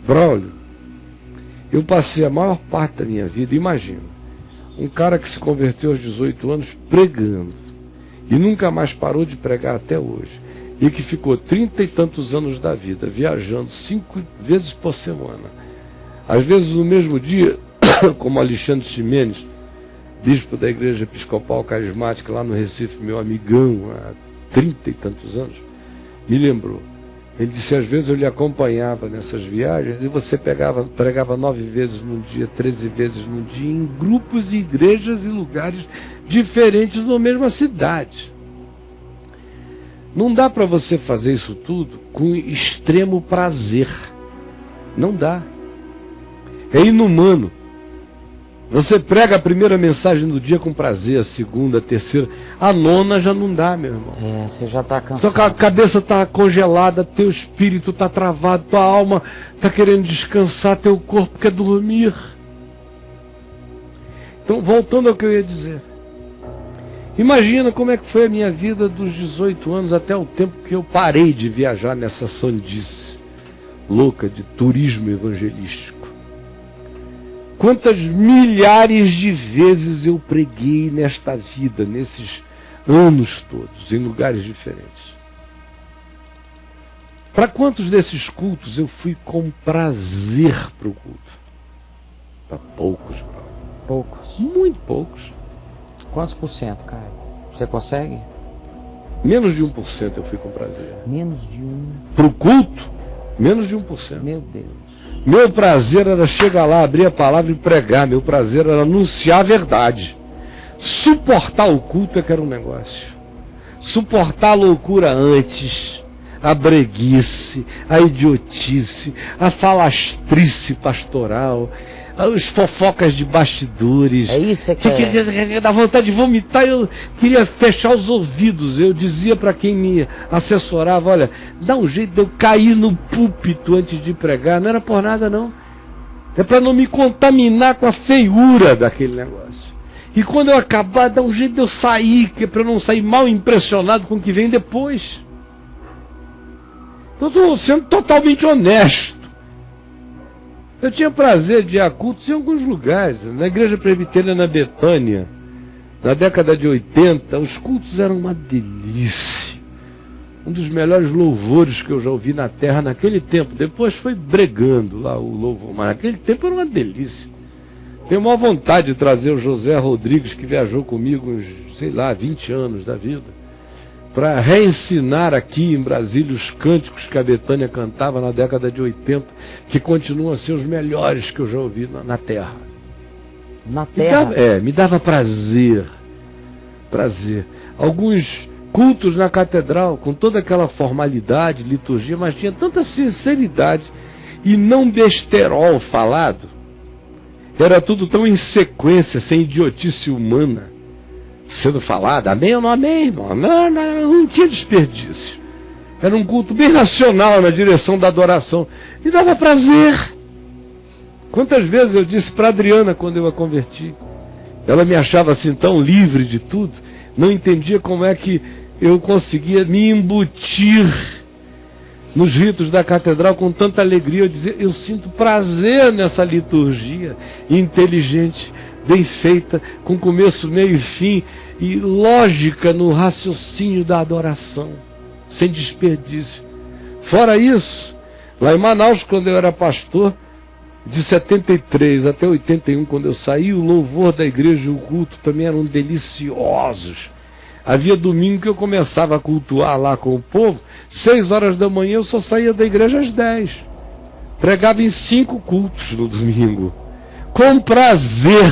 Braulio, eu passei a maior parte da minha vida, imagina, um cara que se converteu aos 18 anos pregando e nunca mais parou de pregar até hoje, e que ficou 30 e tantos anos da vida viajando 5 vezes por semana, às vezes no mesmo dia, como Alexandre Ximenes, bispo da Igreja Episcopal Carismática lá no Recife, meu amigão há 30 e tantos anos, me lembrou. Ele disse: às vezes eu lhe acompanhava nessas viagens e você pregava 9 vezes num dia, 13 vezes num dia, em grupos, igrejas e lugares diferentes na mesma cidade. Não dá para você fazer isso tudo com extremo prazer. Não dá. É inumano. Você prega a primeira mensagem do dia com prazer, a segunda, a terceira, a nona já não dá, meu irmão. Você já está cansado. Sua cabeça está congelada, teu espírito está travado, tua alma está querendo descansar, teu corpo quer dormir. Então, voltando ao que eu ia dizer. Imagina como é que foi a minha vida dos 18 anos até o tempo que eu parei de viajar nessa sandice louca de turismo evangelístico. Quantas milhares de vezes eu preguei nesta vida, nesses anos todos, em lugares diferentes. Para quantos desses cultos eu fui com prazer para o culto? Para poucos, brother. Poucos? Muito poucos. Quantos por cento, Caio? Você consegue? Menos de 1% eu fui com prazer. Menos de 1%? Para o culto, menos de 1%. Meu Deus. Meu prazer era chegar lá, abrir a palavra e pregar. Meu prazer era anunciar a verdade. Suportar o culto é que era um negócio. Suportar a loucura antes, a breguice, a idiotice, a falastrice pastoral, as fofocas de bastidores. É isso que dá vontade de vomitar. Eu queria fechar os ouvidos. Eu dizia para quem me assessorava: olha, dá um jeito de eu cair no púlpito antes de pregar. Não era por nada, não. É para não me contaminar com a feiura daquele negócio. E quando eu acabar, dá um jeito de eu sair, que é para eu não sair mal impressionado com o que vem depois. Então, estou sendo totalmente honesto. Eu tinha prazer de ir a cultos em alguns lugares. Na Igreja Presbiteriana Betânia, na década de 80, os cultos eram uma delícia. Um dos melhores louvores que eu já ouvi na terra naquele tempo. Depois foi bregando lá o louvor, mas naquele tempo era uma delícia. Tenho maior vontade de trazer o José Rodrigues, que viajou comigo uns, 20 anos da vida, para reensinar aqui em Brasília os cânticos que a Betânia cantava na década de 80, que continuam a ser os melhores que eu já ouvi na terra. Na terra? Me dava prazer. Alguns cultos na catedral, com toda aquela formalidade, liturgia, mas tinha tanta sinceridade e não besterol falado. Era tudo tão em sequência, sem idiotice humana sendo falada. Amém ou não amém, irmão? Não tinha desperdício. Era um culto bem racional na direção da adoração. E dava prazer. Quantas vezes eu disse para Adriana quando eu a converti? Ela me achava assim tão livre de tudo. Não entendia como é que eu conseguia me embutir nos ritos da catedral com tanta alegria. Eu dizia: eu sinto prazer nessa liturgia inteligente, bem feita, com começo, meio e fim, e lógica no raciocínio da adoração, sem desperdício. Fora isso, lá em Manaus, quando eu era pastor, de 73 até 81, quando eu saí, o louvor da igreja e o culto também eram deliciosos. Havia domingo que eu começava a cultuar lá com o povo, 6 horas da manhã eu só saía da igreja às 10. Pregava em 5 cultos no domingo, com prazer,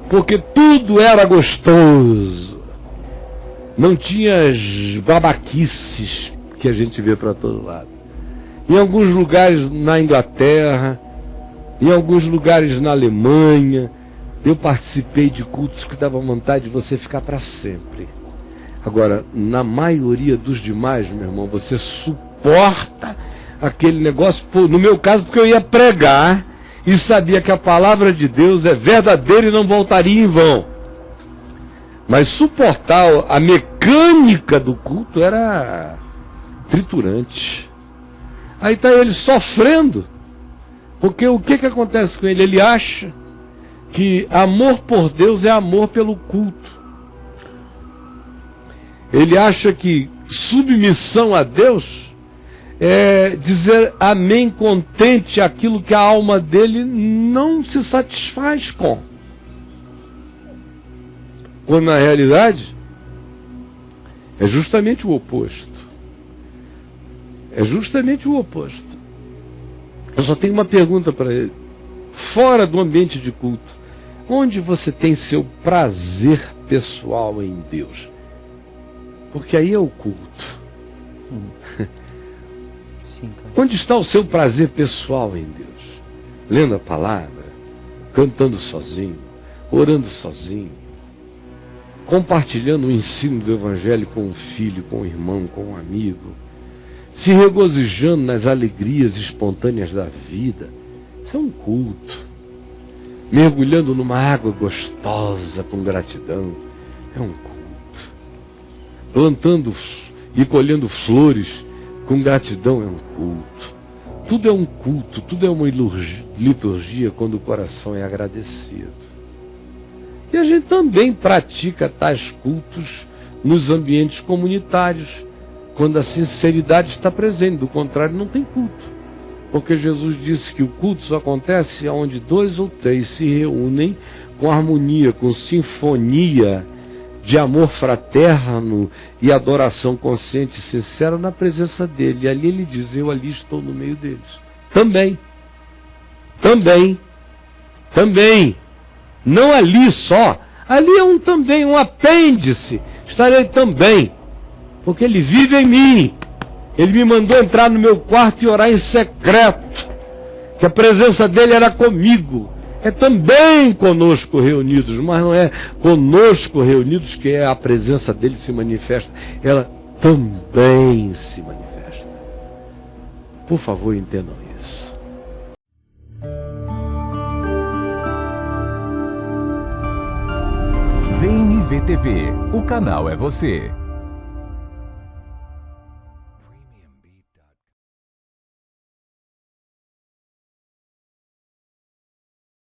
porque tudo era gostoso. Não tinha as babaquices que a gente vê para todo lado. Em alguns lugares na Inglaterra, em alguns lugares na Alemanha, eu participei de cultos que davam vontade de você ficar para sempre. Agora, na maioria dos demais, meu irmão, você suporta aquele negócio, no meu caso, porque eu ia pregar e sabia que a palavra de Deus é verdadeira e não voltaria em vão. Mas suportar a mecânica do culto era triturante. Aí está ele sofrendo Porque o que acontece com ele? Ele acha que amor por Deus é amor pelo culto. Ele acha que submissão a Deus é dizer amém contente aquilo que a alma dele não se satisfaz com. Quando na realidade é justamente o oposto. É justamente o oposto. Eu só tenho uma pergunta para ele. Fora do ambiente de culto, onde você tem seu prazer pessoal em Deus? Porque aí é o culto. Sim, cara. Onde está o seu prazer pessoal em Deus? Lendo a palavra, cantando sozinho, orando sozinho, compartilhando o ensino do Evangelho com um filho, com um irmão, com um amigo, se regozijando nas alegrias espontâneas da vida. Isso é um culto. Mergulhando numa água gostosa com gratidão. É um culto. Plantando e colhendo flores com gratidão. É um culto. Tudo é um culto, tudo é uma liturgia quando o coração é agradecido. E a gente também pratica tais cultos nos ambientes comunitários, quando a sinceridade está presente. Do contrário, não tem culto. Porque Jesus disse que o culto só acontece onde 2 ou 3 se reúnem com harmonia, com sinfonia de amor fraterno e adoração consciente e sincera na presença dele. E ali ele diz: eu ali estou no meio deles. Também. Não ali só. Ali é também, um apêndice. Estarei também. Porque ele vive em mim. Ele me mandou entrar no meu quarto e orar em secreto. Que a presença dele era comigo. É também conosco reunidos, mas não é conosco reunidos que a presença dele se manifesta. Ela também se manifesta. Por favor, entendam isso. Vem me ver TV. O canal é você.